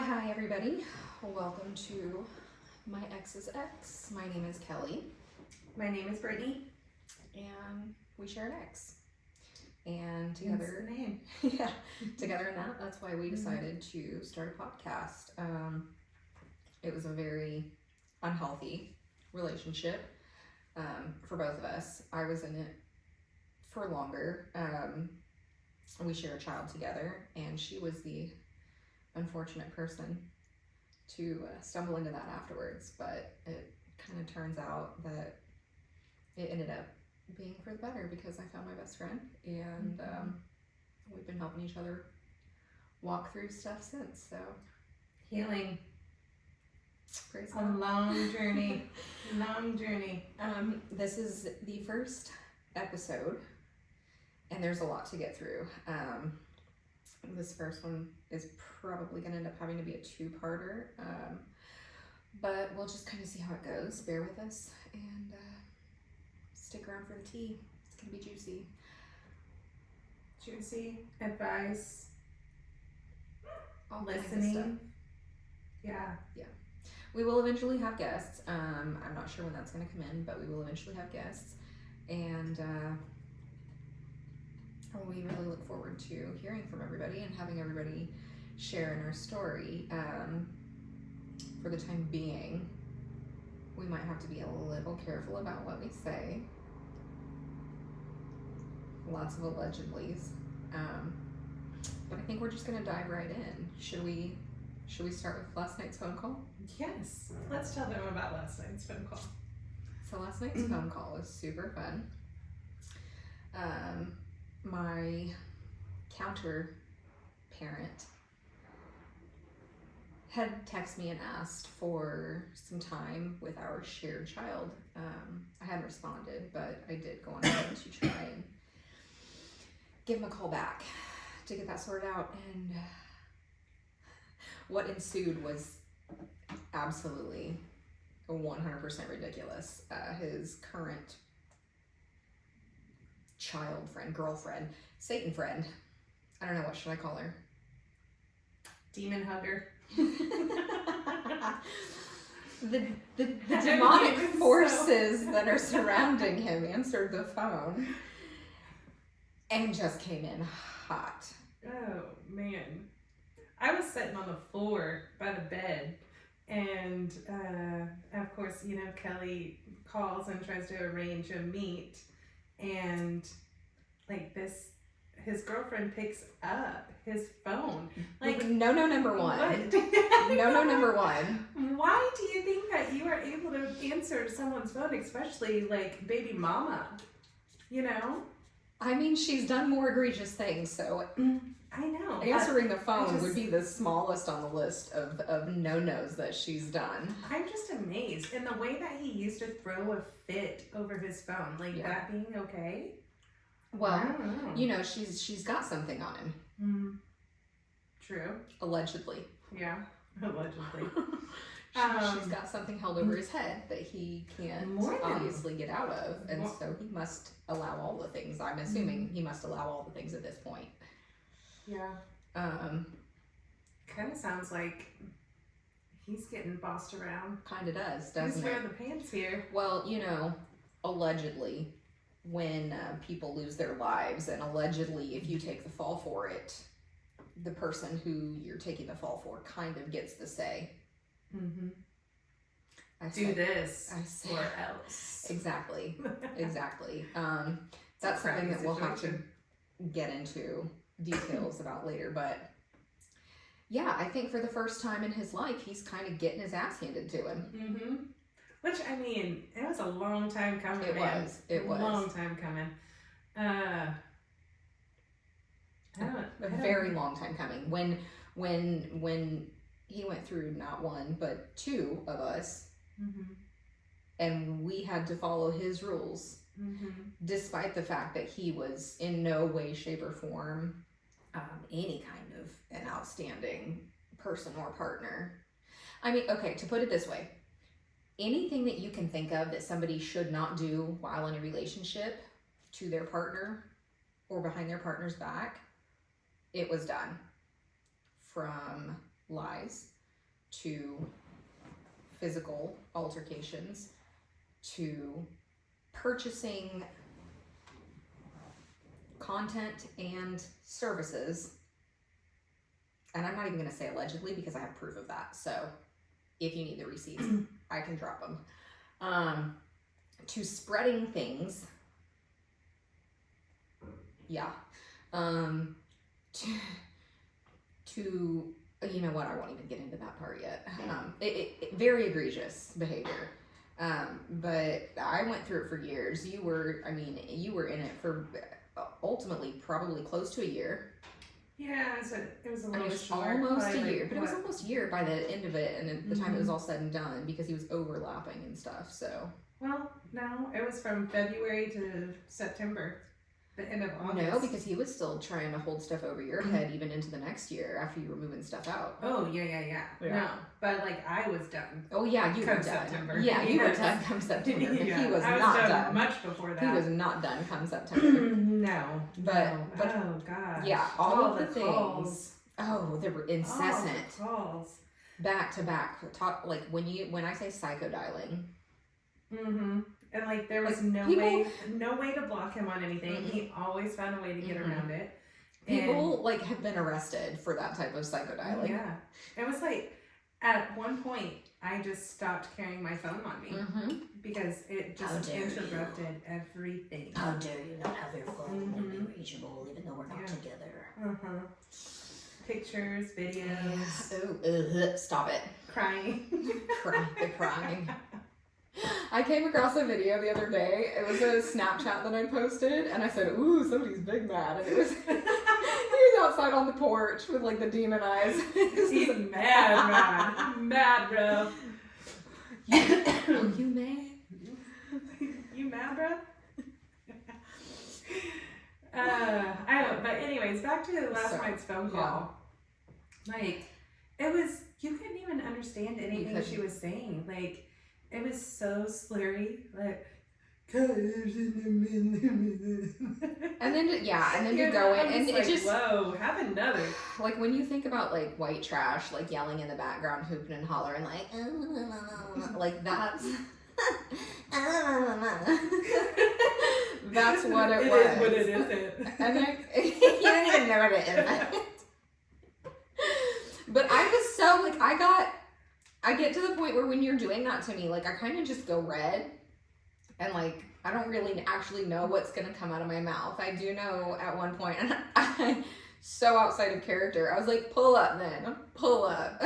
Hi everybody, welcome to My Ex's Ex. My name is Kelly. My name is Brittany. And we share an ex. And together, That's the name. yeah, together in that's why we decided to start a podcast. It was a very unhealthy relationship for both of us. I was in it for longer. We share a child together, and she was the unfortunate person to stumble into that afterwards, but it kind of turns out that it ended up being for the better because I found my best friend, and we've been helping each other walk through stuff since. So Healing. praise A God. long journey. This is the first episode, and there's a lot to get through. This first one is probably going to end up having to be a two-parter, but we'll just kind of see how it goes. Bear with us and stick around for the tea. It's going to be juicy. Juicy advice. All kinds of stuff. Listening. Yeah. We will eventually have guests. I'm not sure when that's going to come in, but we will eventually have guests, and we really look forward to hearing from everybody and having everybody share in our story. For the time being, we might have to be a little careful about what we say. Lots of allegedlys. But I think we're just going to dive right in. Should we start with last night's phone call? Yes. Let's tell them about last night's phone call. So last night's phone call was super fun. My counter parent had texted me and asked for some time with our shared child. I hadn't responded, but I did go on ahead to try and give him a call back to get that sorted out. And what ensued was absolutely 100% ridiculous. His current girlfriend, Satan friend, I don't know, what should I call her? Demon hugger. the demonic forces that are surrounding him answered the phone and just came in hot. Oh, man. I was sitting on the floor by the bed, and of course, Kelly calls and tries to arrange a meet, and his girlfriend picks up his phone. No, number one. What? No, number one. Why do you think that you are able to answer someone's phone, especially baby mama? I mean, she's done more egregious things, so I know. answering the phone would be the smallest on the list of no-nos that she's done. I'm just amazed. And the way that he used to throw a fit over his phone, that being okay. Well, I don't know. She's got something on him. True. Allegedly. Yeah, allegedly. She's got something held over his head that he can't obviously get out of, and so he must allow all the things. I'm assuming he must allow all the things at this point. Yeah. Kind of sounds like he's getting bossed around. Kind of does, doesn't He's it? wearing the pants here. Well, allegedly, when people lose their lives, and allegedly, if you take the fall for it, the person who you're taking the fall for kind of gets the say. Mm-hmm. Do this I or else. Exactly. That's something that we'll have to get into details about later, but yeah, I think for the first time in his life, he's kind of getting his ass handed to him. Mm-hmm. Which, I mean, it was a long time coming. It was. A long time coming. A very long time coming. When he went through not one but two of us, and we had to follow his rules, despite the fact that he was in no way, shape, or form any kind of an outstanding person or partner. I mean, okay, to put it this way, anything that you can think of that somebody should not do while in a relationship to their partner or behind their partner's back, it was done. From lies, to physical altercations to purchasing content and services. And I'm not even going to say allegedly because I have proof of that. So if you need the receipts, I can drop them. To spreading things. Yeah. To you know what? I won't even get into that part yet. Very egregious behavior. But I went through it for years. You were in it for ultimately probably close to a year. Yeah, it was a little short. Almost a year, but it was almost a year by the end of it, and at the time it was all said and done because he was overlapping and stuff. So. Well, no, it was from February to September, the end of August. No, because he was still trying to hold stuff over your head even into the next year after you were moving stuff out. Oh, yeah. No, but like I was done. Oh, yeah, you were done. September. Yeah, you were done come September. But Yeah, he was I was not done much before that. He was not done come September. No. But oh god. Yeah, all of the calls. things. Oh, they were incessant. All the calls. Back to back. Talk like when I say psycho dialing. Mm-hmm. And like there was no way to block him on anything. Mm-hmm. He always found a way to get around it. People like have been arrested for that type of psycho dialing. Yeah. It was like at one point I just stopped carrying my phone on me because it just interrupted everything. How dare you not have your phone and be reachable even though we're not together. Pictures, videos. Oh, stop it. Crying. Crying. I came across a video the other day. It was a Snapchat that I posted, and I said, "Ooh, somebody's big mad." And it was he was outside on the porch with like the demon eyes. He's mad, bro. You mad? You mad, bro? I don't. But anyways, back to last night's phone call. Like, it was you couldn't even understand anything she was saying. Like. It was so slurry, like, and then you go in, and like, it just whoa, have another. Like when you think about like white trash, like yelling in the background, hooping and hollering, like that's that's what it was. Is what it isn't. And you don't even know what it is. But I was so like I get to the point where when you're doing that to me, like I kind of just go red and like I don't really actually know what's gonna come out of my mouth. I do know at one point, and I so outside of character, I was like, pull up then, pull up.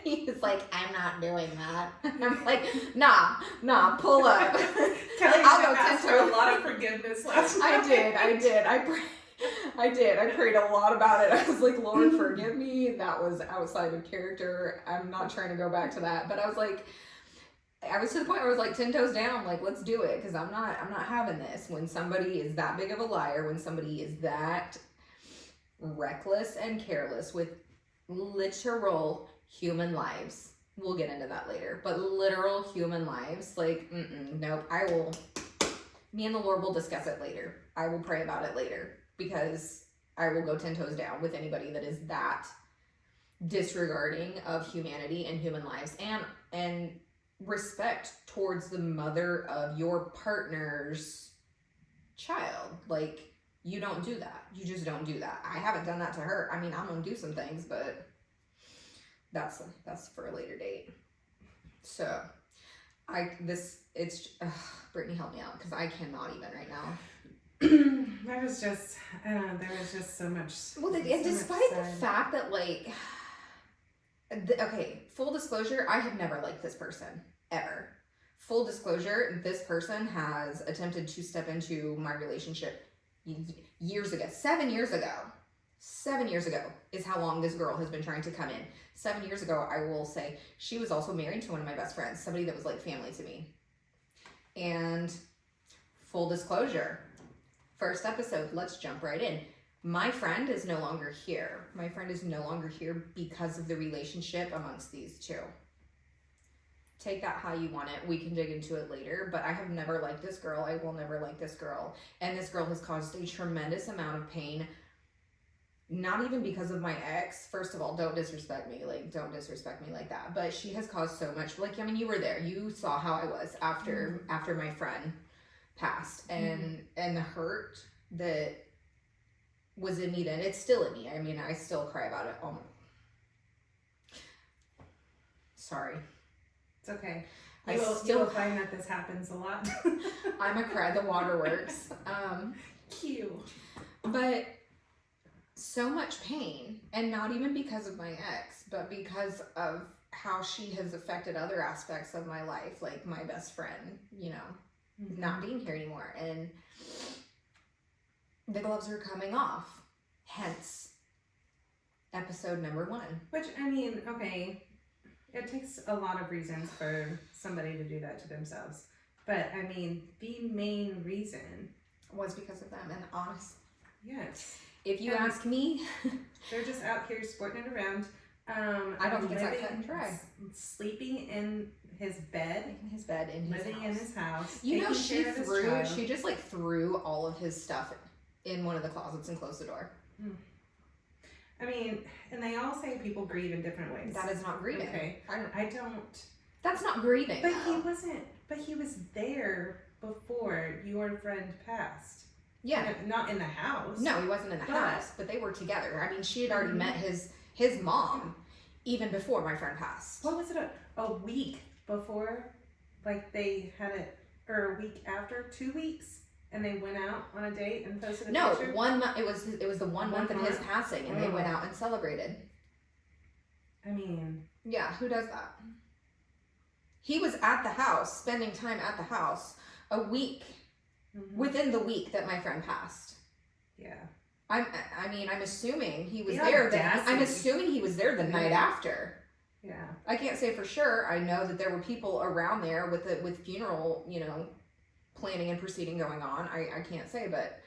He's like, I'm not doing that. I'm like, nah, pull up. Kelly asked for a lot of forgiveness last night. I did. I prayed a lot about it. I was like, Lord, forgive me. That was outside of character. I'm not trying to go back to that. But I was to the point where I was like 10 toes down, like, let's do it. Because I'm not having this. When somebody is that big of a liar, when somebody is that reckless and careless with literal human lives. We'll get into that later. But literal human lives, like, nope. Me and the Lord will discuss it later. I will pray about it later. Because I will go 10 toes down with anybody that is that disregarding of humanity and human lives and respect towards the mother of your partner's child. Like, you don't do that. You just don't do that. I haven't done that to her. I mean, I'm gonna do some things, but that's for a later date. So, Brittany, help me out because I cannot even right now. There was just so much. Well, despite the fact that, like, okay, full disclosure, I have never liked this person, ever. Full disclosure, this person has attempted to step into my relationship years ago. 7 years ago. 7 years ago is how long this girl has been trying to come in. 7 years ago, I will say, she was also married to one of my best friends, somebody that was like family to me. And full disclosure, first episode, let's jump right in. My friend is no longer here. My friend is no longer here because of the relationship amongst these two. Take that how you want it. We can dig into it later, but I have never liked this girl. I will never like this girl. And this girl has caused a tremendous amount of pain not even because of my ex. First of all, don't disrespect me. Like, don't disrespect me like that. But she has caused so much. Like, I mean, you were there. You saw how I was after my friend passed, and the hurt that was in me then. It's still in me. I mean, I still cry about it. Oh, sorry. It's okay. I You still will find that this happens a lot. I'm a cry. The waterworks. Cute. But so much pain, and not even because of my ex, but because of how she has affected other aspects of my life, like my best friend, you know, not being here anymore, and the gloves are coming off, hence episode number 1. Which, I mean, okay, it takes a lot of reasons for somebody to do that to themselves, but I mean, the main reason was because of them. And honest, yes, if you ask me, they're just out here sporting it around. I don't think it's that cut and dry. Sleeping in his bed, living in his house. You know, she just like threw all of his stuff in one of the closets and closed the door. I mean, and they all say people grieve in different ways. That is not grieving. Okay, I don't. That's not grieving. But he wasn't. But he was there before your friend passed. Yeah. Not in the house. No, he wasn't in the house, but they were together. I mean, she had already met his mom even before my friend passed. What was it? A week before? Like they had it, or a week after? 2 weeks? And they went out on a date and posted a picture? 1 month. It was the 1 month of his passing, and they went out and celebrated. I mean, yeah, who does that? He was at the house, spending time at the house a week, within the week that my friend passed. Yeah. I'm assuming he was there. I'm assuming he was there the night after. Yeah. I can't say for sure. I know that there were people around there with funeral, you know, planning and proceeding going on. I can't say, but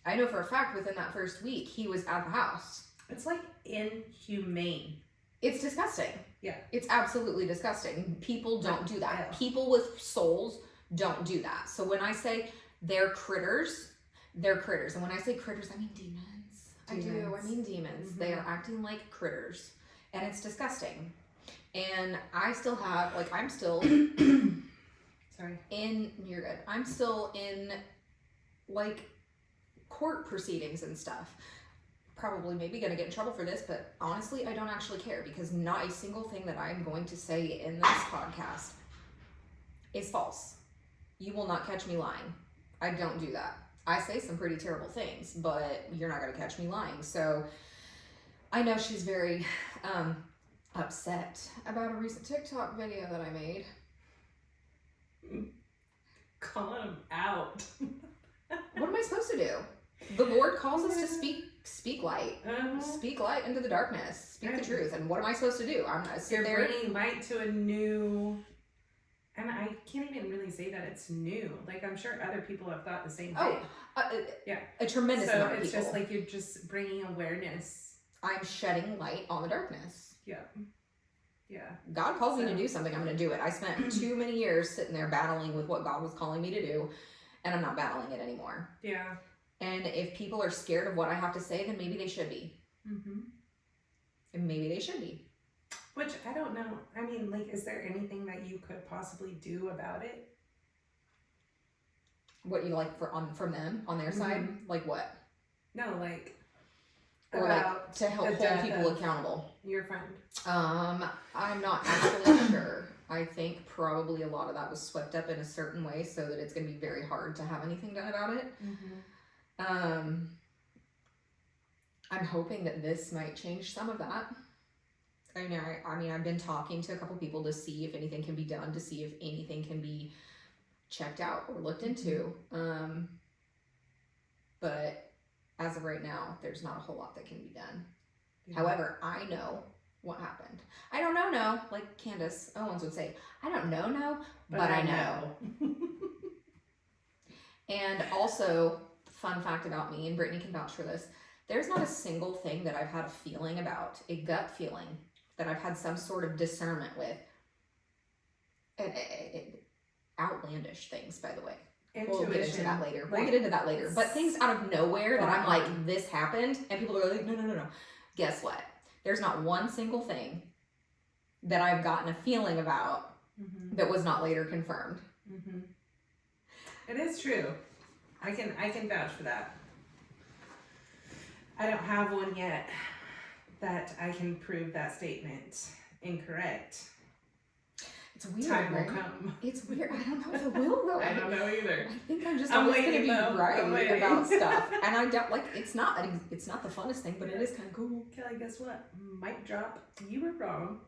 I know for a fact within that first week he was at the house. It's like inhumane. It's disgusting. Yeah. It's absolutely disgusting. People don't do that. Yeah. People with souls don't do that. So when I say they're critters. And when I say critters, I mean demons. I mean demons. They are acting like critters. And it's disgusting. And I still have, like, I'm still Sorry. You're good. I'm still in, like, court proceedings and stuff. Probably maybe gonna get in trouble for this, but honestly, I don't actually care, because not a single thing that I'm going to say in this podcast is false. You will not catch me lying. I don't do that. I say some pretty terrible things, but you're not gonna catch me lying. So I know she's very upset about a recent TikTok video that I made. Calling him out. What am I supposed to do? The Lord calls us to speak light. Speak light into the darkness. Speak the truth. And what am I supposed to do? I'm not sitting there. You're bringing light to a new... And I can't even really say that it's new. Like, I'm sure other people have thought the same thing. Yeah. A tremendous amount of people. So it's just like you're just bringing awareness. I'm shedding light on the darkness. Yeah. Yeah. God calls me to do something, I'm going to do it. I spent too many years sitting there battling with what God was calling me to do, and I'm not battling it anymore. Yeah. And if people are scared of what I have to say, then maybe they should be. And maybe they should be. Which, I don't know. I mean, like, is there anything that you could possibly do about it? What you like from them, on their side? Like what? No, like... Or like to help hold people accountable. Your friend. I'm not actually sure. I think probably a lot of that was swept up in a certain way, so that it's going to be very hard to have anything done about it. I'm hoping that this might change some of that. I mean, I've been talking to a couple people to see if anything can be done, to see if anything can be checked out or looked into. But as of right now, there's not a whole lot that can be done. However, I know what happened. I don't know, like Candace Owens would say, I don't know, but I know. And also, fun fact about me, and Brittany can vouch for this, there's not a single thing that I've had a feeling about, a gut feeling, that I've had some sort of discernment with. Outlandish things, by the way. intuition. We'll get into that later. Like, We'll get into that later. But things out of nowhere that I'm spot like, this happened, and people are like, no. Guess what? There's not one single thing that I've gotten a feeling about that was not later confirmed. It is true. I can vouch for that. I don't have one yet that I can prove that statement incorrect. It's weird. Time will right? come. It's weird. I don't know if it will though. I don't know either. I think I'm just I'm always gonna waiting, be though. I'm right waiting. about stuff, and I don't like. It's not the funnest thing, but it is kind of cool. Kelly, guess what? Mic drop. You were wrong.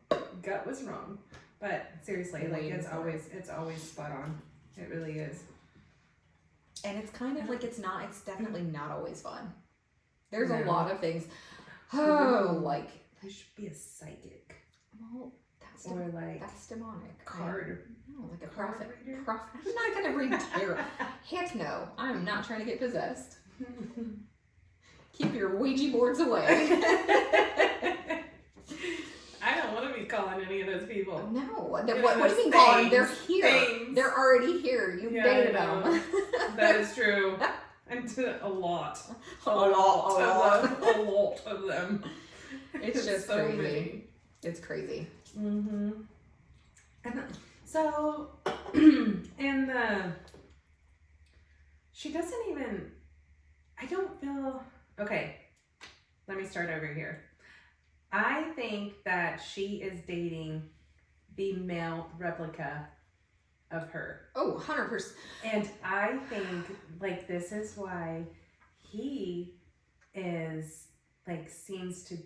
Gut was wrong. But seriously, like it's always spot on. It really is. And it's kind of like it's definitely not always fun. There's a No. lot of things. Like You should be a psychic. well, that's Or like that's demonic. card. No, like a card prophet. reader? I'm not gonna read tarot. Heck no, I'm not trying to get possessed. Keep your Ouija boards away. I don't want to be calling any of those people. No, what do you those mean calling? They're things, here. things. They're already here. You Yeah, dated I know. them. That is true. I did a lot. A lot. Of them. It's just so crazy. many. It's crazy. Mm-hmm. And so, and she doesn't even, I don't feel, okay, let me start over here. I think that she is dating the male replica of her. Oh, 100%. And I think, like, this is why he is, like, seems to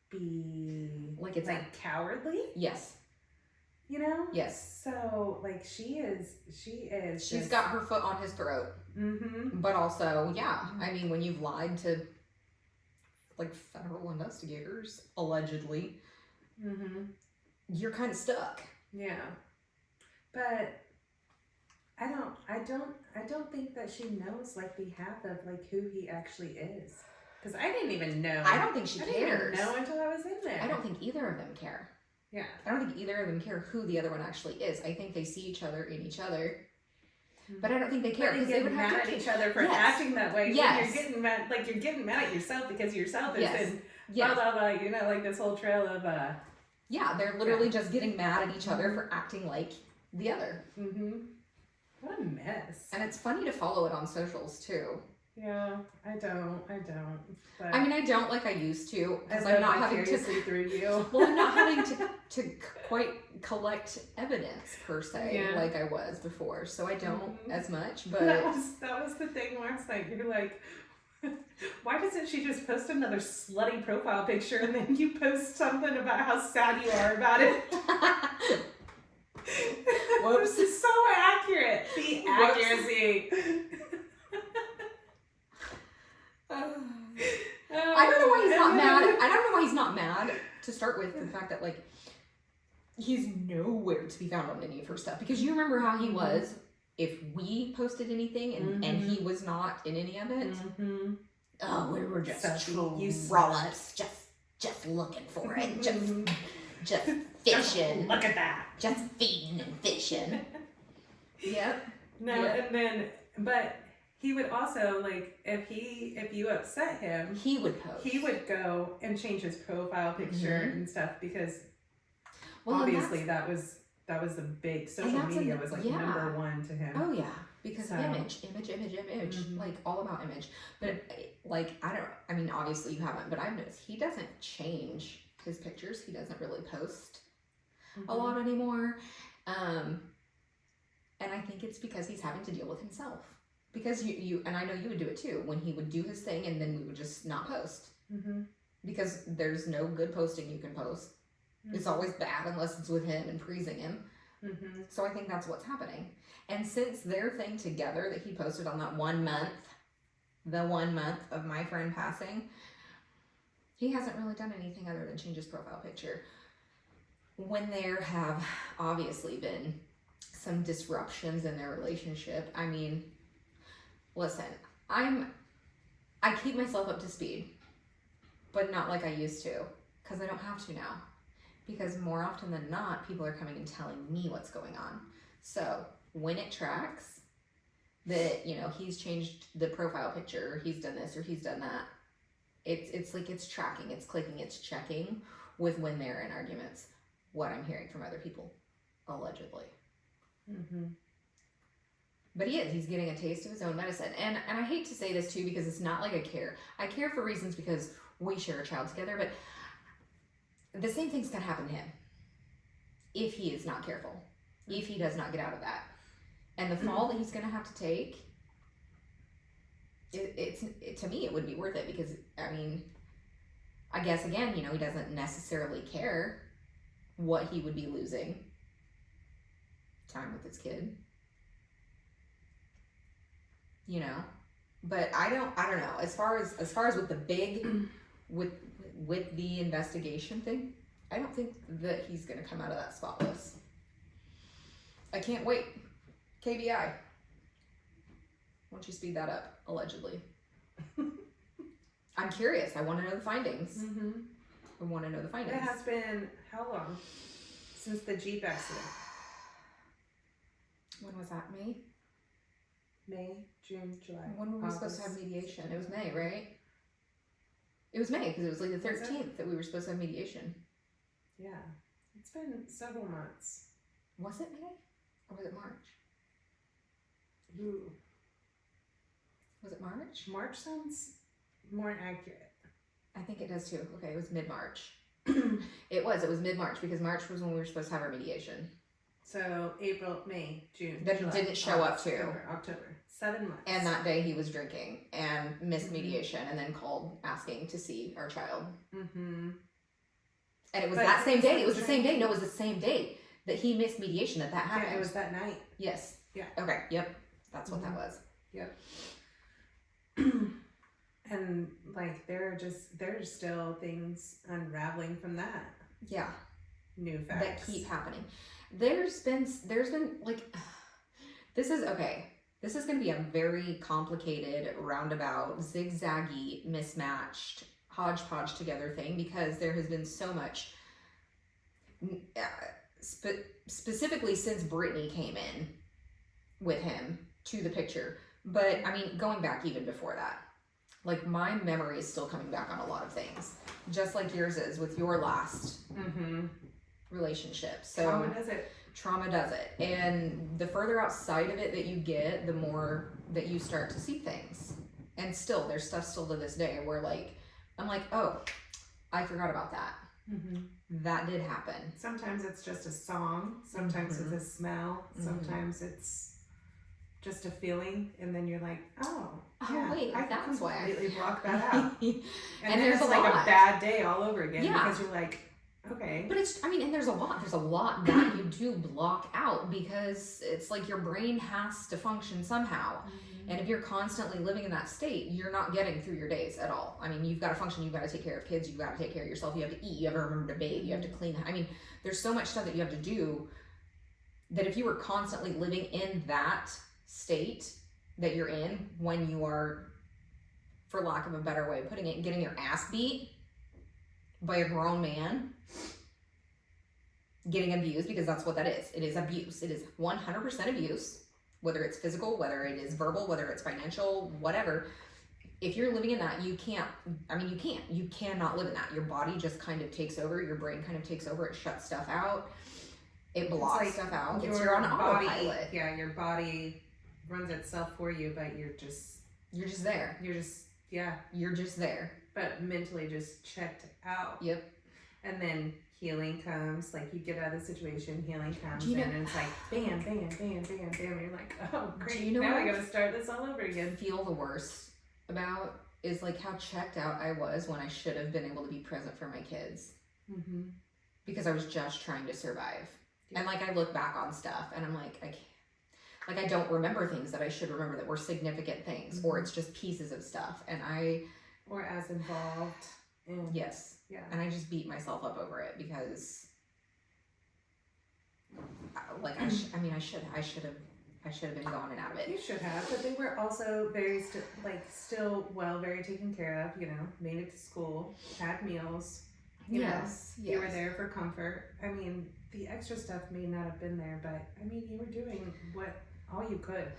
be, Like it's like, cowardly, Yes. you know? Yes. So, like, she is She's got her foot on his throat. Mm-hmm. But also, yeah, I mean, when you've lied to, like, federal investigators, allegedly, Mm-hmm. you're kind of stuck. Yeah. But I don't think that she knows, like, the half of, like, who he actually is. Because I didn't even know. I don't think she I didn't cares. even know until I was in there. I don't think either of them care. Yeah. I don't think either of them care who the other one actually is. I think they see each other in each other, but I don't think they care But because they they get would mad have at to each other for Yes. acting that way. Yes. You're getting mad, like you're getting mad at yourself because yourself is Yes. in Yes. blah blah blah. You know, like this whole trail of Yeah, they're literally just getting mad at each other for acting like the other. Mm-hmm. What a mess. And it's funny to follow it on socials too. Yeah, I don't. But I mean, I don't like I used to because I I'm not having vicariously to. through you. Well, I'm not having to quite collect evidence per se Yeah. like I was before, so I don't Mhm. as much. But that was the thing last night. You're like, why doesn't she just post another slutty profile picture and then you post something about how sad you are about it? Whoops. This is so accurate. The Whoops. accuracy. I don't know why he's not mad. I don't know why he's not mad to start with the fact that like he's nowhere to be found on any of her stuff because you remember how he was if we posted anything and he was not in any of it. Mm-hmm. Oh, we were just Sussy. trolls, just looking for it, just fishing, Look at that. just feeding and fishing. Yep. No, Yeah. and then, but he would also, like, if you upset him, He would post. he would go and change his profile picture and stuff because Well, and obviously that was the big social that's media was like yeah. number one to him. Oh yeah, because So. of image, Mhm. like all about image. But like I mean, obviously you haven't, but I've noticed he doesn't change his pictures. He doesn't really post a lot anymore, and I think it's because he's having to deal with himself. Because you and I know you would do it too when he would do his thing and then we would just not post because there's no good posting you can post. It's always bad unless it's with him and praising him. So I think that's what's happening. And since their thing together that he posted on that 1 month, the 1 month of my friend passing, he hasn't really done anything other than change his profile picture. When there have obviously been some disruptions in their relationship, I mean, listen, I keep myself up to speed, but not like I used to, because I don't have to now. Because more often than not, people are coming and telling me what's going on. So when it tracks that, you know, he's changed the profile picture, or he's done this, or he's done that, it's like it's tracking, it's clicking, it's checking with when they're in arguments. What I'm hearing from other people, allegedly. Mm-hmm. But he's getting a taste of his own medicine. And I hate to say this too, because it's not like I care. I care for reasons because we share a child together, but the same thing's gonna happen to him if he is not careful, if he does not get out of that. And the fall that he's gonna have to take, to me, it would be worth it, because, I mean, I guess, again, you know, he doesn't necessarily care what he would be losing. Time with his kid. You know? But I don't know. As far as with the big, with the investigation thing, I don't think that he's gonna come out of that spotless. I can't wait. KBI. Why don't you speed that up? Allegedly. I'm curious. I want to know the findings. Mm-hmm. I want to know the findings. It has been how long since the Jeep accident? When was that? May, June, July. When were we supposed to have mediation? It was May, right? It was May, because it was like the 13th that we were supposed to have mediation. Yeah. It's been several months. Was it May? Or was it March? Ooh. Was it March? March sounds more accurate. I think it does too. Okay, it was mid-March. It was mid-March, because March was when we were supposed to have our mediation. So April, May, June. That July, didn't show up August, to. September, October. 7 months. And that day he was drinking and missed mediation, and then called asking to see our child. Mm-hmm. And it was But that same day. It was the drinking. same day. No, it was the same day that he missed mediation that happened. Yeah, it was that night. Yes. Yeah. Okay. Yep. That's what that was. Yep. And like there's still things unraveling from that. Yeah. New facts That keep happening. There's been like, this is okay. This is going to be a very complicated, roundabout, zigzaggy, mismatched, hodgepodge together thing, because there has been so much, specifically since Brittany came in with him to the picture. But I mean, going back even before that, like, my memory is still coming back on a lot of things, just like yours is with your last relationship. So trauma does it. And the further outside of it that you get, the more that you start to see things. And still, there's stuff still to this day where, like, I'm like, oh, I forgot about that. That did happen. Sometimes it's just a song. Sometimes it's a smell. Sometimes it's just a feeling, and then you're like, oh yeah, wait, I that's why I completely blocked that out. And then there's it's a like lot. a bad day all over again, Yeah. because you're like, okay. But it's, I mean, and there's a lot that you do block out, because it's like your brain has to function somehow. And if you're constantly living in that state, you're not getting through your days at all. I mean, you've got to function, you've got to take care of kids, you've got to take care of yourself, you have to eat, you have to remember to bathe, you have to clean. I mean, there's so much stuff that you have to do that if you were constantly living in that state that you're in when you are, for lack of a better way of putting it, getting your ass beat by a grown man, getting abused, because that's what that is. It is abuse. It is 100% abuse, whether it's physical, whether it is verbal, whether it's financial, whatever. If you're living in that, you cannot live in that. Your body just kind of takes over, your brain kind of takes over, it shuts stuff out, it blocks stuff out. You're on autopilot. Yeah, your body runs itself for you, but you're just there. You're just there. But mentally just checked out. Yep. And then healing comes, like you get out of the situation, healing comes, Do you know, and it's like bam, bam, bam, bam, bam, and you're like, oh great, do you know now what I gotta start this all over again. Feel the worst about is like how checked out I was when I should have been able to be present for my kids, because I was just trying to survive. And like I look back on stuff and I'm like, I can't, like I don't remember things that I should remember that were significant things, or it's just pieces of stuff, and or as involved in yes. Yeah. And I just beat myself up over it, because like I should have been gone and out of it. You should have, but they were also very very taken care of, you know, made it to school, had meals. You Yes, know, you were yes. there for comfort. I mean, the extra stuff may not have been there, but I mean, you were doing all you could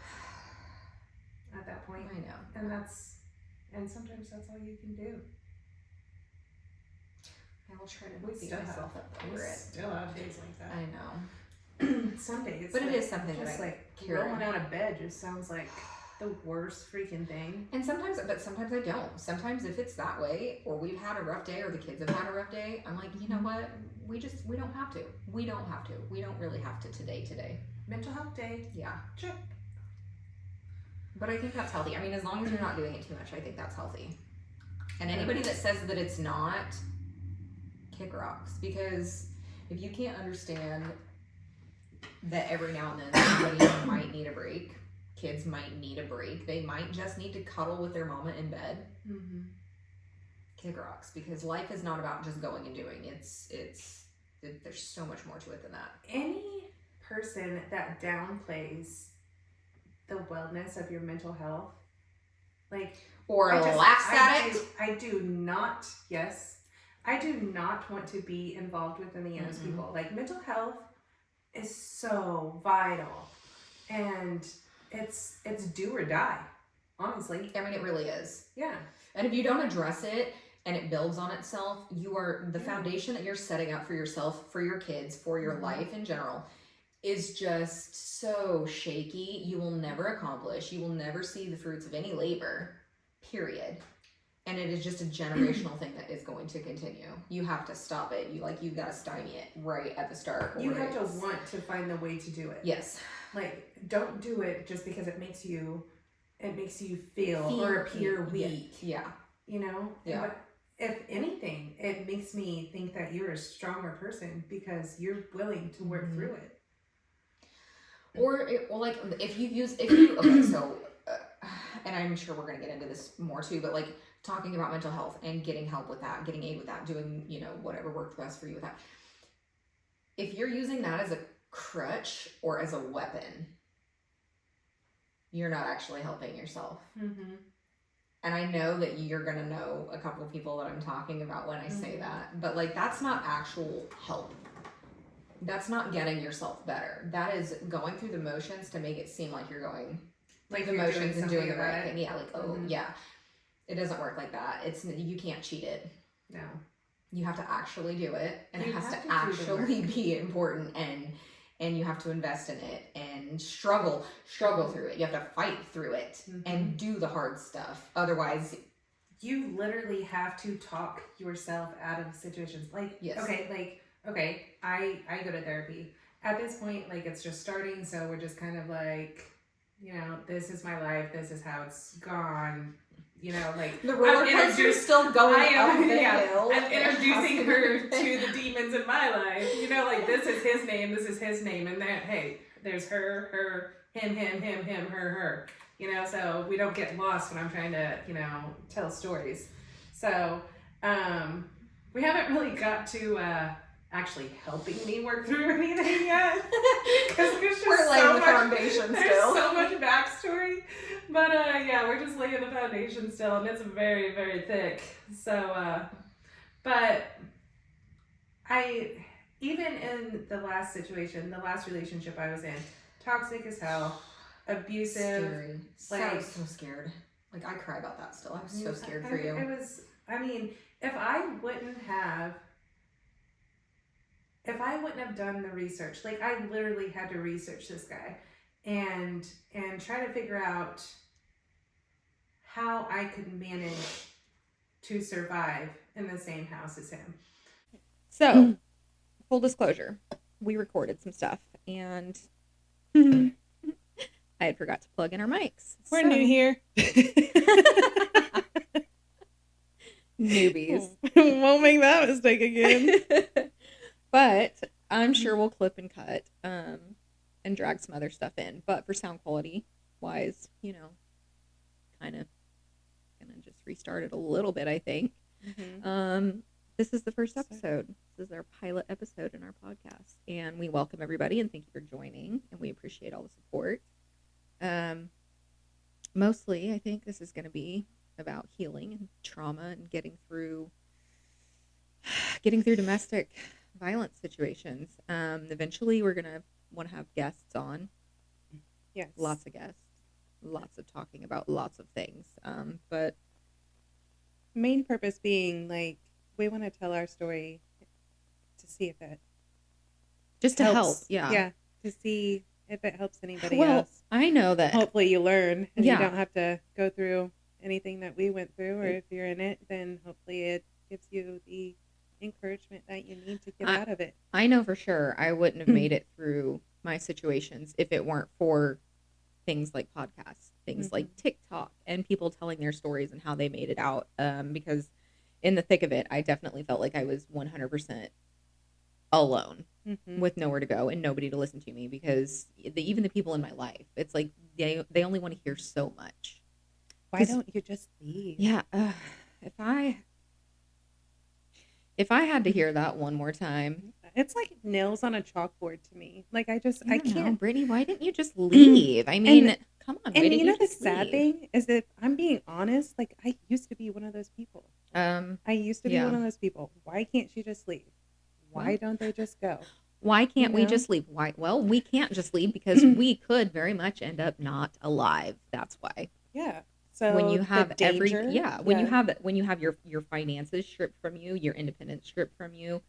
at that point. I know. And sometimes that's all you can do. I will try to We beat still myself up over it. Still have days like that. I know. Some days. But it is something that just I like carry. rolling out of bed just sounds like the worst freaking thing. And sometimes I don't. Sometimes if it's that way, or we've had a rough day, or the kids have had a rough day, I'm like, you know what? We don't have to. We don't have to. We don't really have to today. Mental health day. Yeah. Check. But I think that's healthy. I mean, as long as you're not doing it too much, I think that's healthy. And anybody that says that it's not, kick rocks. Because if you can't understand that every now and then somebody might need a break, kids might need a break, they might just need to cuddle with their mama in bed, kick rocks. Because life is not about just going and doing. There's so much more to it than that. Any person that downplays the wellness of your mental health, like, or laughs at it. I do not want to be involved with any of those people. Like, mental health is so vital, and it's do or die, honestly. I mean, it really is. Yeah. And if you don't address it and it builds on itself, you are the foundation that you're setting up for yourself, for your kids, for your life in general, is just so shaky. You will never accomplish. You will never see the fruits of any labor, period. And it is just a generational thing that is going to continue. You have to stop it. You've got to stymie it right at the start. You have to want to find the way to do it. Yes. Like, don't do it just because it makes you feel or appear weak. Yeah. You know? Yeah. But if anything, it makes me think that you're a stronger person because you're willing to work through it. Okay, so, and I'm sure we're going to get into this more too, but like talking about mental health and getting help with that, getting aid with that, doing, whatever worked best for you with that. If you're using that as a crutch or as a weapon, you're not actually helping yourself. And I know that you're going to know a couple of people that I'm talking about when I say that, but like, that's not actual help. That's not getting yourself better. That is going through the motions to make it seem like you're going Like the you're motions and doing the about right it. thing. Yeah, like, yeah. It doesn't work like that. You can't cheat it. No. You have to actually do it, and You it has have to to do the actually be important, and you have to invest in it and struggle through it. You have to fight through it and do the hard stuff. Otherwise, you literally have to talk yourself out of situations. Like, yes. Okay, I go to therapy. At this point, like, it's just starting, so we're just kind of like, this is my life, this is how it's gone. Like, the roller coaster's still going up the hill. I'm introducing her to the demons in my life. Like, this is his name, and then, hey, there's her, him, her. So we don't get lost when I'm trying to, tell stories. So, we haven't really got to actually helping me work through anything yet. Because there's just we're laying the foundation there's still. so much backstory. But yeah, we're just laying the foundation still, and it's very, very thick. So, but even in the last relationship I was in, toxic as hell, abusive. Scary. Like, I was so scared. Like, I cry about that still. I was so scared for you. It was, if I wouldn't have done the research, like, I literally had to research this guy and try to figure out how I could manage to survive in the same house as him. So, full disclosure, we recorded some stuff, and I had forgot to plug in our mics. We're new here. Newbies. Won't make that mistake again. But I'm sure we'll clip and cut and drag some other stuff in. But for sound quality wise, kind of gonna just restart it a little bit, I think. This is the first episode. This is our pilot episode in our podcast, and we welcome everybody and thank you for joining, and we appreciate all the support. Mostly, I think this is going to be about healing and trauma and getting through getting through domestic violence situations. Eventually we're gonna want to have guests on. Yes. Lots of guests, lots of talking about lots of things. But Main purpose being like we want to tell our story to see if it just to help, helps. yeah. To see if it helps anybody Well, else. I know that. Hopefully you learn and Yeah. you don't have to go through anything that we went through, or if you're in it, then hopefully it gives you the encouragement that you need to get out of it. I know for sure I wouldn't have made it through my situations if it weren't for things like podcasts, things like TikTok, and people telling their stories and how they made it out. Because in the thick of it, I definitely felt like I was 100% alone with nowhere to go and nobody to listen to me, because even the people in my life, it's like they only want to hear so much. Why don't you just leave? Yeah, if I had to hear that one more time, It's like nails on a chalkboard to me. Like I don't know, can't. Brittany, why didn't you just leave? I mean, come on. Why And didn't you know the just sad leave? thing is that I'm being honest. Like I used to be one of those people. I used to be yeah. one of those people. Why can't she just leave? Why don't they just go? Why can't we know? just leave? Why? Well, we can't just leave because we could very much end up not alive. That's why. Yeah. So When you the have danger, when you have your finances stripped from you, your independence stripped from you,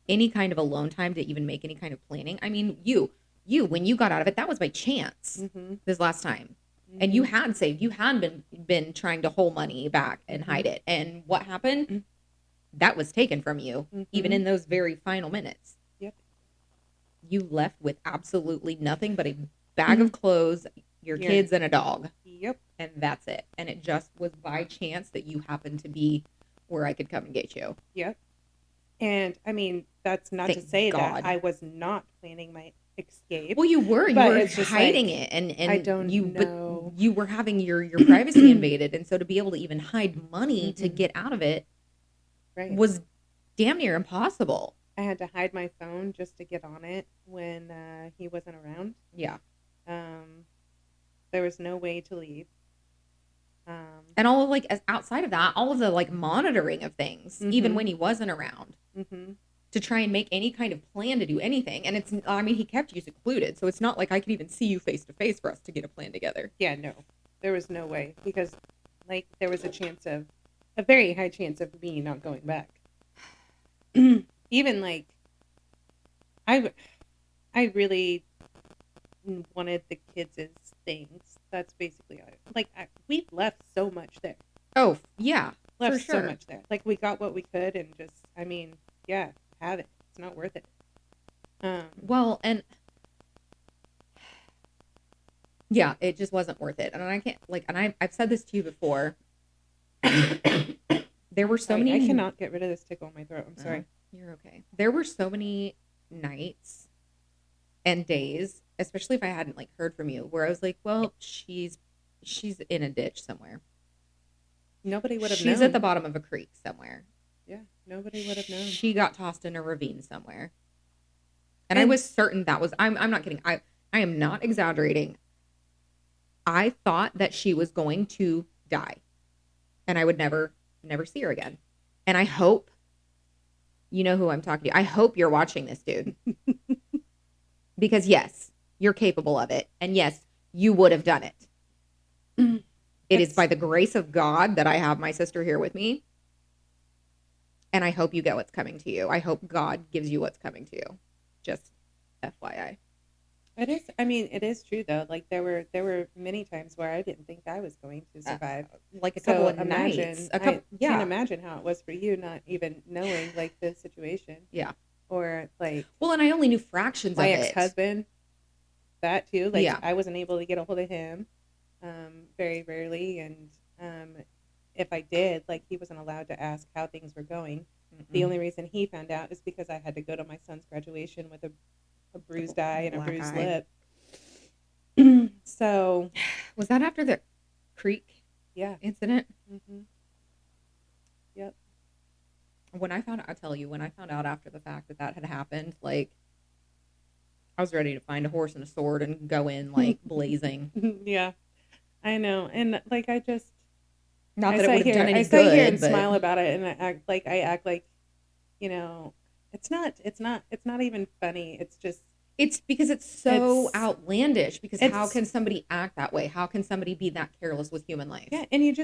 any kind of alone time to even make any kind of planning. I mean, you when you got out of it, that was by chance. This last time. And you had saved, you had been trying to hold money back and hide it. And what happened? That was taken from you, even in those very final minutes. Yep. You left with absolutely nothing but a bag of clothes, your kids, and a dog. Yep. And that's it. And it just was by chance that you happened to be where I could come and get you. Yep. And I mean, that's not Thank to say God. that I was not planning my escape. Well, you were it's just hiding like, it, and I don't you know. but you were having your privacy invaded, and so to be able to even hide money to get out of it was damn near impossible. I had to hide my phone just to get on it when he wasn't around. Yeah. There was no way to leave. And all of as outside of that, all of the monitoring of things, even when he wasn't around, to try and make any kind of plan to do anything. And he kept you secluded, so it's not like I could even see you face to face for us to get a plan together. Yeah, no, there was no way, because there was a very high chance of me not going back. Even I really wanted the kids' things. That's basically we left so much there. Oh yeah, Left for sure. so much there. We got what we could, and just yeah, have it. It's not worth it. Well, and yeah, it just wasn't worth it. And I can't and I've said this to you before. There were so many. I cannot get rid of this tickle in my throat. I'm sorry. You're okay. There were so many nights and days, especially if I hadn't heard from you, where I was like, well, she's in a ditch somewhere. Nobody would have known. She's at the bottom of a creek somewhere. Yeah, nobody would have known. She got tossed in a ravine somewhere. And I was certain that was, I'm not kidding. I am not exaggerating. I thought that she was going to die and I would never see her again. And I hope, you know who I'm talking to. I hope you're watching this, dude. Because yes, you're capable of it. And yes, you would have done it. It is by the grace of God that I have my sister here with me. And I hope you get what's coming to you. I hope God gives you what's coming to you. Just FYI. It is. I mean, it is true though. There were many times where I didn't think I was going to survive. A couple of nights. I can't imagine how it was for you, not even knowing the situation. Yeah. Or well, and I only knew fractions of it. My ex-husband, that too. Yeah. I wasn't able to get a hold of him, very rarely, and if I did, he wasn't allowed to ask how things were going. The only reason he found out is because I had to go to my son's graduation with a bruised eye and a bruised lip. So, was that after the creek incident? Yep. When I found out after the fact that had happened, I was ready to find a horse and a sword and go in blazing. Yeah, I know, and I just not that it would have done any I good. sit here and smile about it, and I act like you know, it's not even funny. It's just, It's because it's so It's- outlandish. Because how it's- can somebody act that way? How can somebody be that careless with human life? yeah. And you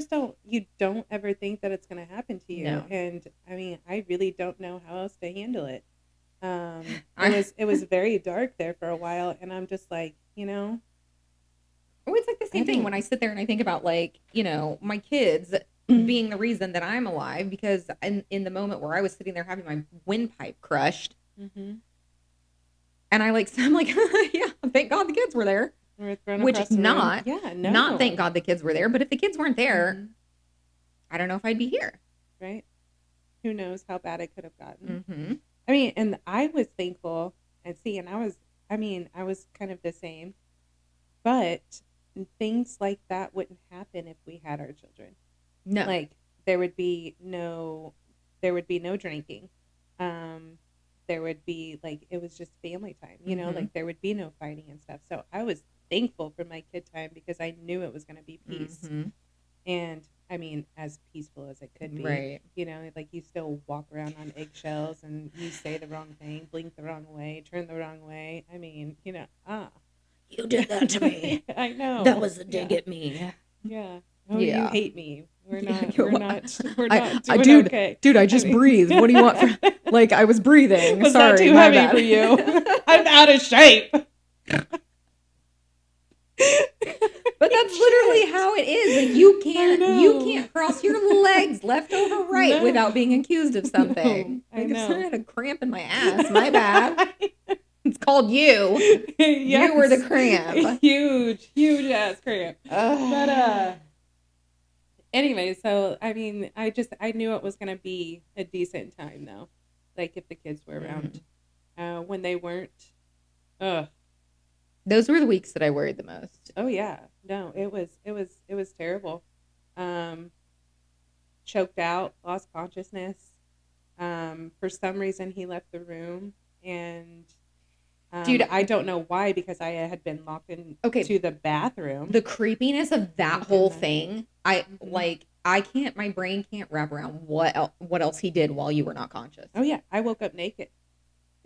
don't ever think that it's going to happen to you. No. And I mean, I really don't know how else to handle it. I- It was very dark there for a while. And I'm just like, Oh, it's like the same thing don't- when I sit there and I think about, like, my kids being the reason that I'm alive, because in the moment where I was sitting there having my windpipe crushed, mm-hmm. and I'm like, yeah, thank God the kids were there. Or thrown Which across the room. not- Yeah, no. Not thank God the kids were there, but if the kids weren't there, Mhm. I don't know if I'd be here. Right? Who knows how bad it could have gotten. Mm-hmm. I mean, and I was thankful, and I was kind of the same, but things like that wouldn't happen if we had our children. No, Like there would be no drinking. There would be, like, it was just family time, Mhm. like there would be no fighting and stuff. So I was thankful for my kid time because I knew it was going to be peace. Mhm. And I mean, as peaceful as it could be. Right. Like you still walk around on eggshells and you say the wrong thing, blink the wrong way, turn the wrong way. I mean, You did that to me. I know. That was a dig Yeah. at me. Yeah. Oh, Yeah. you hate me. We're Yeah, not. yeah, We're well, not. We're I- not I- doing dude, okay. Dude, I just breathed. What do you want from? Like, I was breathing. Was Sorry, that too my heavy bad. for you? I'm out of shape. But that's literally how it is. Like, you know. can't cross your legs left over right No. without being accused of something. No, I Like, if know. I had a cramp in my ass, my bad. It's called you. Yes. You were the cramp. Huge ass cramp. Ugh. But anyway, so I mean, I knew it was gonna be a decent time though. Like if the kids were around. When they weren't, Those were the weeks that I worried the most. oh yeah. No, it was terrible. Choked out, lost consciousness. For some reason he left the room, and Dude, I don't know why, because I had been locked in Okay. to the bathroom. The creepiness of that Oh, whole goodness. thing, Mhm. my brain can't wrap around what else he did while you were not conscious. Oh yeah, I woke up naked.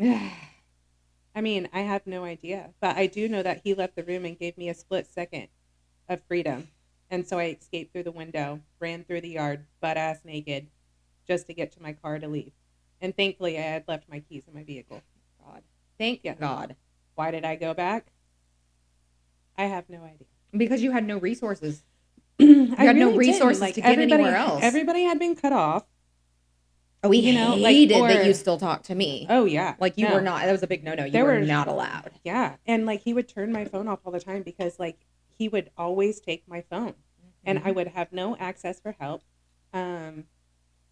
I mean, I have no idea, but I do know that he left the room and gave me a split second of freedom. And so I escaped through the window, ran through the yard, butt ass naked, just to get to my car to leave. And thankfully, I had left my keys in my vehicle. God. Thank Yeah. God. Why did I go back? I have no idea. Because you had no resources. I had no really didn't. resources Like, to get everybody- anywhere else. Everybody had been cut off. We hated that or- you still talked to me. Oh yeah, Like, you no. were not. That was a big no-no. You There were were- not allowed. Yeah, and like he would turn my phone off all the time because like he would always take my phone, and Mm-hmm. I would have no access for help.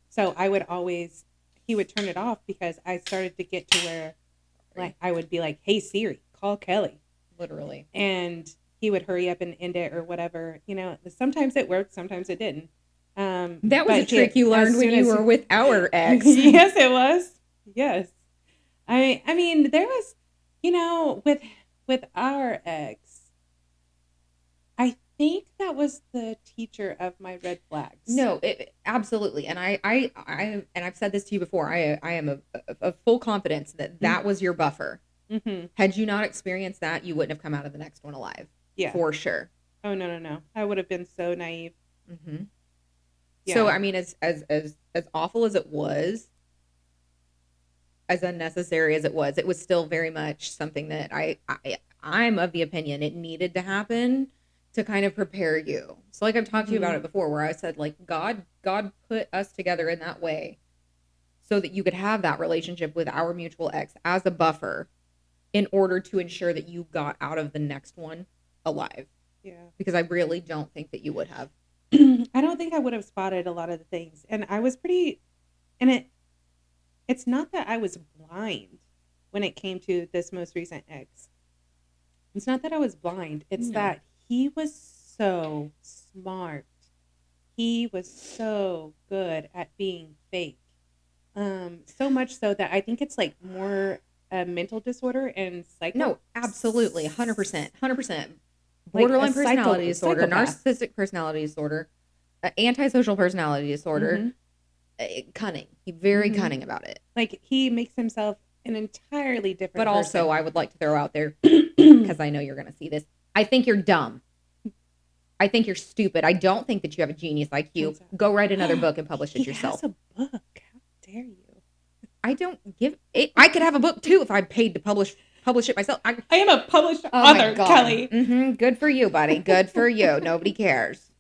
So I would always, he would turn it off because I started to get to where, like, I would be like, "Hey Siri, call Kelly," Literally. and he would hurry up and end it or whatever. Sometimes it worked, sometimes it didn't. That was but a trick you learned as when soon you as were with our ex. Yes, it was. Yes. I mean, there was, with our ex, I think that was the teacher of my red flags. No, absolutely, and I and I've said this to you before. I am of full confidence that was your buffer. Mm-hmm. Had you not experienced that, you wouldn't have come out of the next one alive. Yeah. For sure. Oh no! I would have been so naive. Mm-hmm. Yeah. So I mean, as awful as it was, as unnecessary as it was still very much something that I'm of the opinion it needed to happen to kind of prepare you. So like I've talked to you about it before, where I said like God put us together in that way so that you could have that relationship with our mutual ex as a buffer in order to ensure that you got out of the next one alive. Yeah. Because I really don't think that you would have. I don't think I would have spotted a lot of the things, and I was pretty. And it's not that I was blind when it came to this most recent ex. It's not that I was blind. It's No. that he was so smart. He was so good at being fake. So much so that I think it's like more a mental disorder and psycho. No, absolutely, 100%, 100%. Like Borderline a personality disorder, psychopath. narcissistic personality disorder, antisocial personality disorder. cunning. He's very Mhm. cunning about it. Like, he makes himself an entirely different But also, person. I would like to throw out there, because I know you're going to see this. I think you're dumb. I think you're stupid. I don't think that you have a genius IQ. Turns out. Go write another book and publish it He yourself. has a book. How dare you? I don't give it. I could have a book too if I paid to publish it myself. I am a published Oh my author, God. Kelly. Good for you, buddy. Good for you. Nobody cares.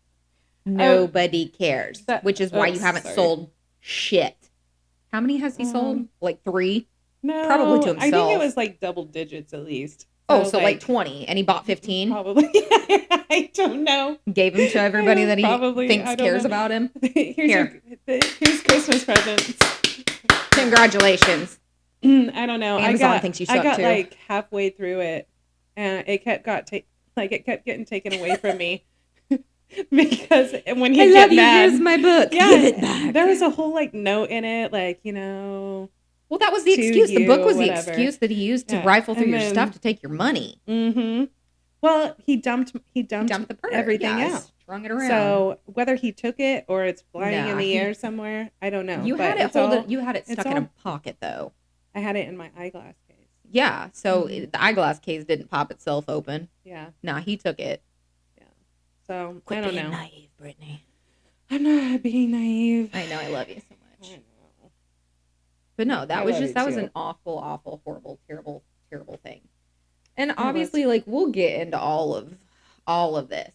Nobody cares. Which is why you haven't sold shit. How many has he sold? Like 3? No, Probably to I think himself. it was like double digits at least. So like 20, and he bought 15. Probably. I don't know. Gave them to everybody that he Probably, thinks I don't cares know. about him. Here's Christmas presents. Congratulations. I don't know. Amazon thinks you suck I got too. like halfway through it, and it kept getting taken away from me because when he get mad, Here's my book. yeah, Give it back. there was a whole like note in it, like, you know. Well, that was the to excuse. The you, book was the whatever. excuse that he used to Yeah. rifle through And your then- stuff to take your money. Mm-hmm. Well, he dumped Dumped the everything yeah, out. strung it around. So whether he took it or it's flying Nah, in the he- air somewhere, I don't know. you but had it it's all- You had it it's stuck in a all- pocket though. I had it in my eyeglass case. Yeah. So Mhm. the eyeglass case didn't pop itself open. Yeah. Nah, he took it. So Quit I don't being know. naive, Brittany. I'm not being naive. I know. I love you so I much. know. But no, I that was love just you that was too. an awful, horrible, terrible thing. And was. obviously, like we'll get into all of this.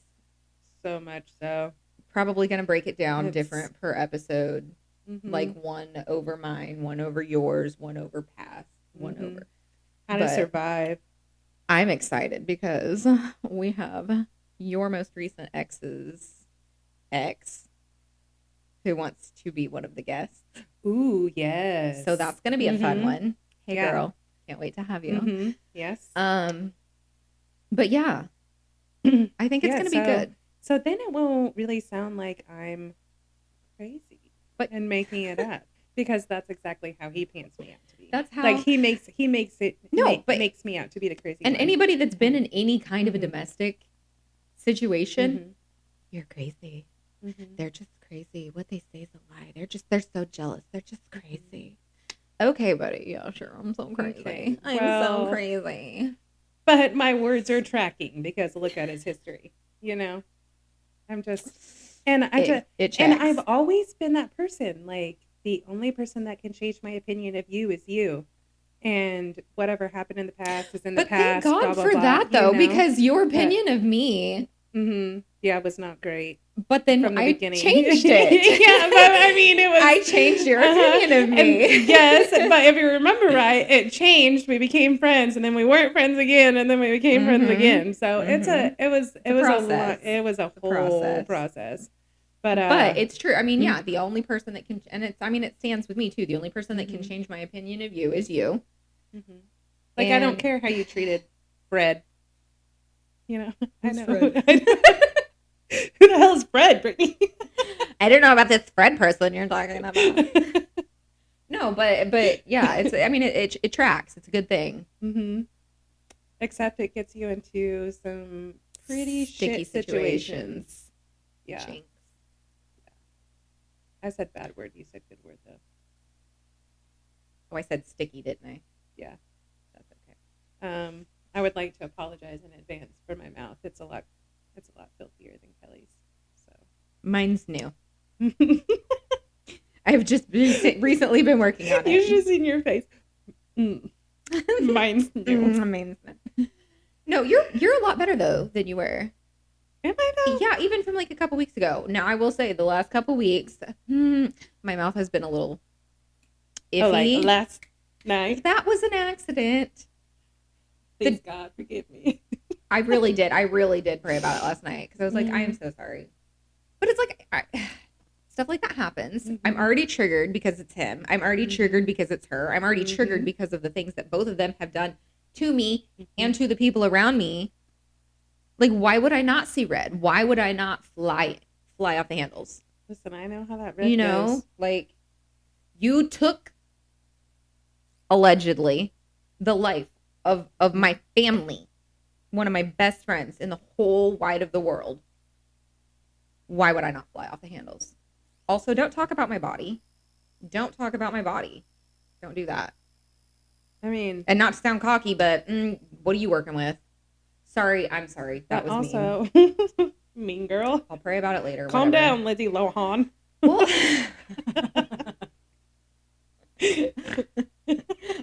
So much so. Probably gonna break it down It's- different per episode. Mhm. Like one over mine, one over yours, one over past, one Mhm. over. How to but- survive. I'm excited because we have your most recent ex's ex who wants to be one of the guests. Ooh, yes. So that's going to be a fun Mhm. one. Hey Yeah. girl, can't wait to have you. Mhm. Yes. But yeah, I think it's Yeah, going to be so- good. So then it won't really sound like I'm crazy But- and making it up, because that's exactly how he paints me out to be. That's how Like he makes it No, but- makes me out to be the crazy and one. anybody that's been in any kind of a Mhm. domestic situation, Mhm. you're crazy. Mhm. They're just crazy. What they say is a lie. They're so jealous. They're just crazy. Okay, buddy. Yeah, sure. I'm so crazy. Okay, I'm so well- crazy. But my words are tracking because look at his history. You know, I'm just, and I just, It checks. and I've always been that person. Like the only person that can change my opinion of you is you, and whatever happened in the past is in the But thank past. God blah, blah, for blah, that, you though, know? because your opinion of me, yeah, it was not great but then from the I beginning. changed it. Yeah, but I mean, it was. I changed your opinion of And me. yes, but if you remember right, it changed. We became friends, and then we weren't friends again, and then we became friends Mhm. again. So it was a a lot. process. It was a whole process. process. But It's true. I mean, yeah, the only person that can, and it stands with me too. The only person that can Mhm. change my opinion of you is you. Mhm. Like I don't And- care how you treated Fred. You know, I Who's know. Fred? Who the hell is Fred, Brittany? I don't know about this Fred person you're talking about. No, but yeah, it's. I mean, it tracks. It's a good thing. Mm-hmm. Except it gets you into some pretty Sticky shit situations. Yeah. Jinx. I said bad word. You said good word though. Oh, I said sticky, didn't I? Yeah. That's okay. I would like to apologize in advance for my mouth. It's a lot filthier than Kelly's. Mine's new. So I've just recently been working on you it. should have seen your face. Mine's new. Mine's new. No, you're a lot better though than you were. Am I though? Yeah, even from like a couple weeks ago. Now I will say the last couple weeks, my mouth has been a little iffy. Oh, like last night. That was an accident. Please God forgive me. I really did pray about it last night because I was like, I am so sorry. But it's like stuff like that happens. Mhm. I'm already triggered because it's him. I'm already Mhm. triggered because it's her. I'm already triggered Mhm. because of the things that both of them have done to me and Mm-hmm. to the people around me. Like, why would I not see red? Why would I not fly off the handles? Listen, I know how that red You know, goes. like you took allegedly the life of my family, one of my best friends in the whole wide of the world. Why would I not fly off the handles? Also, don't talk about my body. Don't talk about my body. Don't do that. I mean, And not to sound cocky, but what are you working with? Sorry, I'm sorry. That was also mean. mean girl. I'll pray about it later. Calm whatever. down, Lizzie Lohan. Well,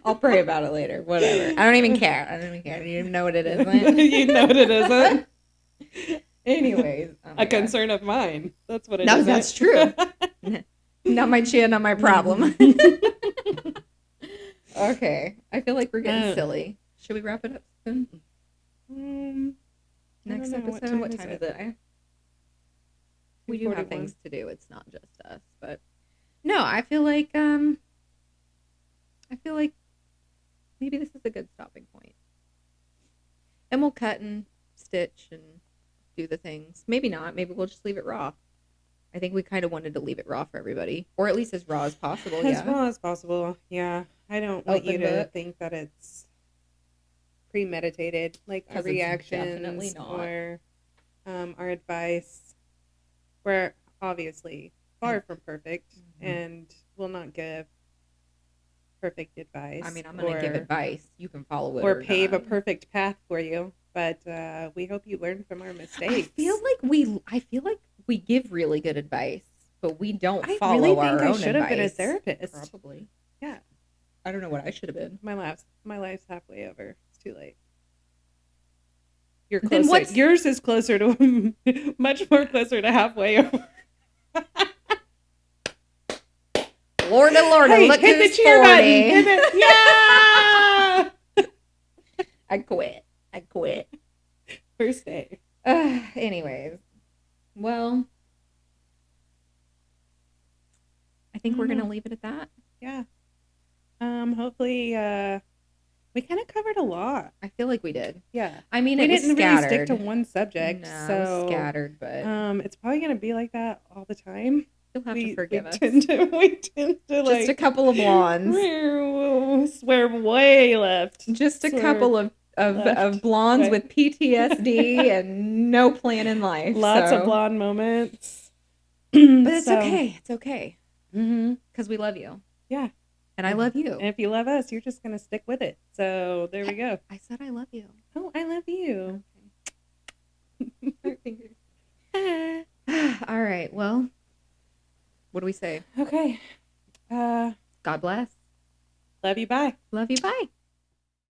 I'll pray about it later. Whatever. I don't even care. I don't even know what it is. You know what it isn't. Anyways. Oh my A God. concern of mine. That's what it No, is. that's true. Not my chin, not my problem. Okay. I feel like we're getting silly. Should we wrap it up soon? Next know. episode. What time is it? We do have 2:41. things to do. It's not just us, but no, I feel like maybe this is a good stopping point. And we'll cut and stitch and do the things. Maybe not. Maybe we'll just leave it raw. I think we kind of wanted to leave it raw for everybody, or at least as raw as possible. As raw as possible. Yeah. I don't want you Open to book. think that it's premeditated, like our 'Cause it's reactions definitely not. or our advice. We're obviously far from perfect and will not give perfect advice. I mean, I'm going to give advice. You can follow it or pave a not. perfect path for you. But we hope you learn from our mistakes. I feel like we give really good advice, but we don't I follow really our think I own should have been a advice. therapist. Probably. Yeah. I don't know what I should have been. My life's halfway over. It's too late. You're Then closer. what's- Yours is closer to much more closer to halfway over. Lordy, Hey, look hit the who's cheer 40. button. Hit it. Yeah. I quit. First day. Anyways, well, I think we're gonna leave it at that. Yeah. Hopefully, we kind of covered a lot. I feel like we did. Yeah. I mean, We it was didn't really scattered. stick to one subject, No, it was so scattered, but it's probably gonna be like that all the time. you'll have to forgive us. We tend to Just a like couple of blondes. We're way left. Just a Swear couple of left. blondes Right. with PTSD and no plan in life. Lots so. of blonde moments. But it's okay. It's okay. Mm-hmm. Because we love you. Yeah. And I love you. And if you love us, you're just gonna stick with it. So there we go. I said I love you. Oh, I love you. Heart fingers. All right. Well, what do we say? Okay. God bless. Love you. Bye. Love you. Bye.